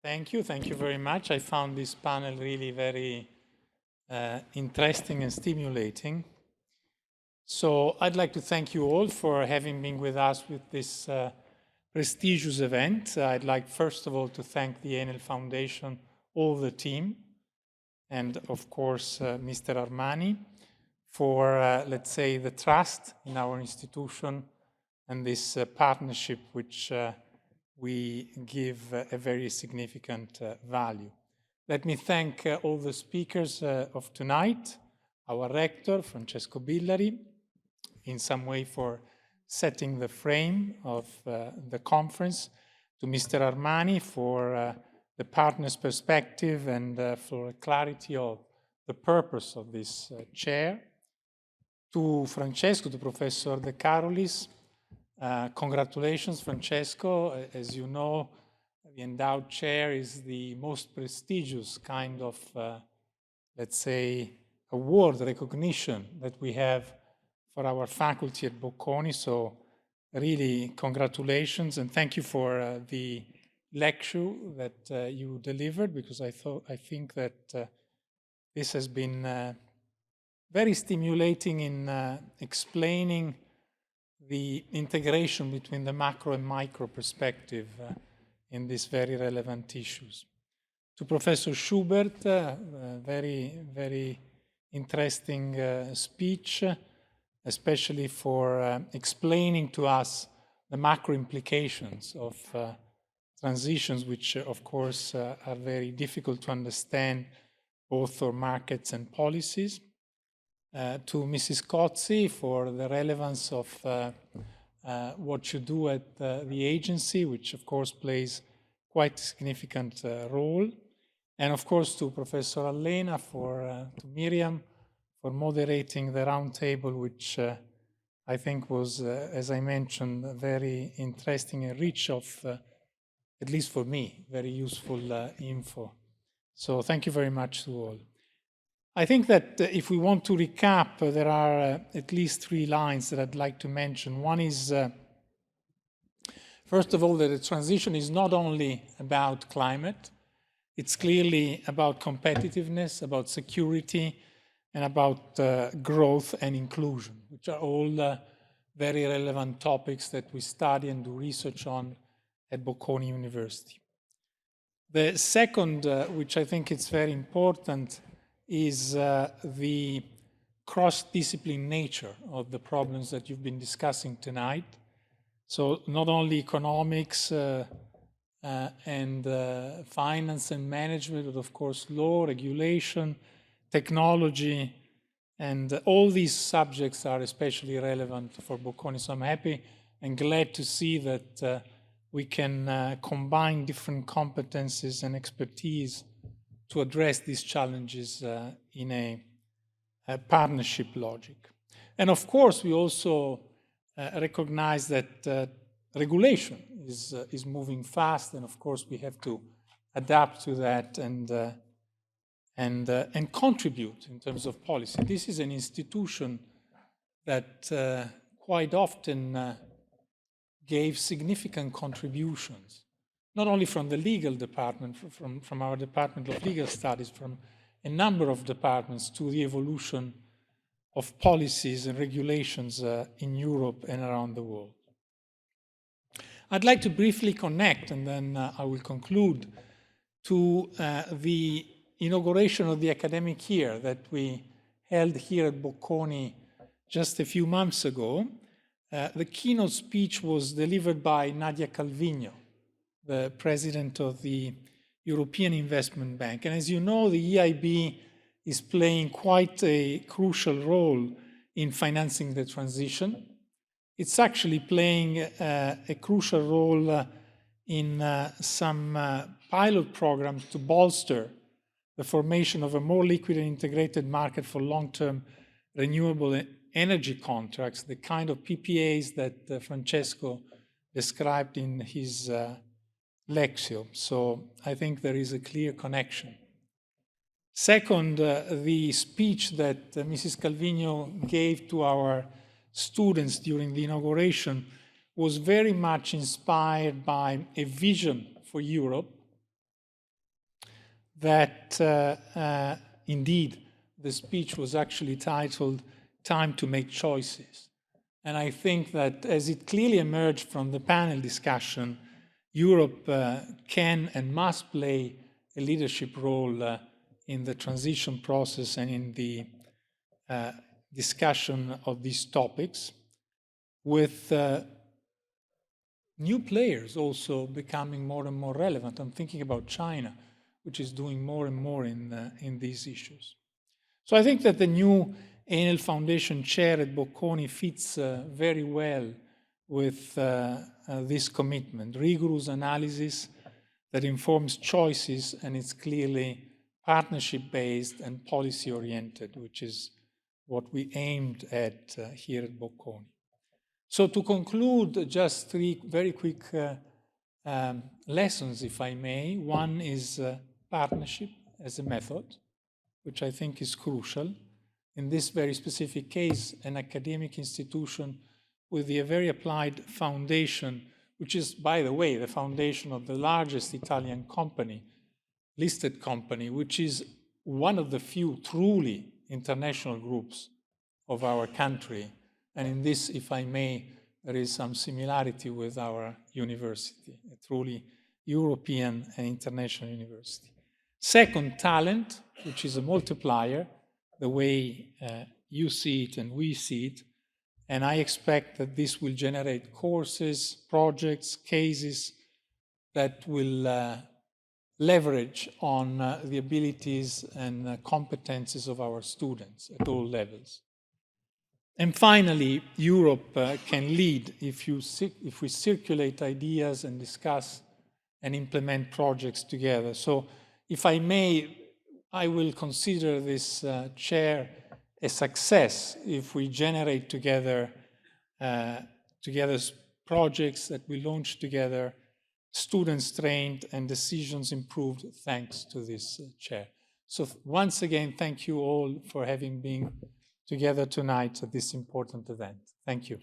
Thank you very much. I found this panel really very interesting and stimulating. So I'd like to thank you all for having been with us with this prestigious event. I'd like first of all to thank the Enel Foundation, all the team, and of course Mr. Armani for, let's say, the trust in our institution and this partnership which we give a very significant value. Let me thank all the speakers of tonight, our rector, Francesco Billari, in some way for setting the frame of the conference, to Mr. Armani for the partner's perspective and for clarity of the purpose of this chair, to Francesco, to Professor De Carolis. Congratulations, Francesco. As you know, the endowed chair is the most prestigious kind of, let's say, award recognition that we have for our faculty at Bocconi. So really, congratulations, and thank you for the lecture that you delivered, because I think that this has been very stimulating in explaining the integration between the macro and micro perspective in these very relevant issues. To Professor Schubert, very, very interesting speech, especially for explaining to us the macro implications of transitions, which of course are very difficult to understand both for markets and policies. To Mrs. Cozzi for the relevance of what you do at the agency, which of course plays quite a significant role. And of course to Professor Allena, to Miriam, for moderating the roundtable, which I think was, as I mentioned, very interesting and rich of, at least for me, very useful info. So thank you very much to all. I think that if we want to recap, there are at least 3 lines that I'd like to mention. One is, first of all, that the transition is not only about climate, it's clearly about competitiveness, about security, and about growth and inclusion, which are all very relevant topics that we study and do research on at Bocconi University. The second, which I think is very important, is the cross-discipline nature of the problems that you've been discussing tonight. So not only economics and finance and management, but of course law, regulation, technology, and all these subjects are especially relevant for Bocconi. So I'm happy and glad to see that we can combine different competencies and expertise to address these challenges in a partnership logic. And of course, we also recognize that regulation is moving fast, and of course we have to adapt to that and contribute in terms of policy. This is an institution that quite often gave significant contributions, not only from the legal department, from our Department of Legal Studies, from a number of departments, to the evolution of policies and regulations in Europe and around the world. I'd like to briefly connect, and then I will conclude, to the inauguration of the academic year that we held here at Bocconi just a few months ago. The keynote speech was delivered by Nadia Calvino, the president of the European Investment Bank. And as you know, the EIB is playing quite a crucial role in financing the transition. It's actually playing a crucial role in some pilot programs to bolster the formation of a more liquid and integrated market for long-term renewable energy contracts, the kind of PPAs that Francesco described in his lecture. So I think there is a clear connection. Second, the speech that Mrs. Calvino gave to our students during the inauguration was very much inspired by a vision for Europe that indeed the speech was actually titled "Time to Make Choices." And I think that as it clearly emerged from the panel discussion, Europe can and must play a leadership role in the transition process and in the discussion of these topics, with new players also becoming more and more relevant. I'm thinking about China, which is doing more and more in these issues. So I think that the new Enel Foundation chair at Bocconi fits very well with this commitment, rigorous analysis that informs choices, and it's clearly partnership-based and policy-oriented, which is what we aimed at here at Bocconi. So to conclude, just three very quick lessons, if I may. One is partnership as a method, which I think is crucial. In this very specific case, an academic institution with a very applied foundation, which is, by the way, the foundation of the largest Italian company, listed company, which is one of the few truly international groups of our country. And in this, if I may, there is some similarity with our university, a truly European and international university. Second, talent, which is a multiplier, the way you see it and we see it. And I expect that this will generate courses, projects, cases that will leverage on the abilities and competences of our students at all levels. And finally, Europe can lead if we circulate ideas and discuss and implement projects together. So if I may, I will consider this chair a success if we generate together projects that we launch together, students trained and decisions improved thanks to this chair. So once again, thank you all for having been together tonight at this important event. Thank you.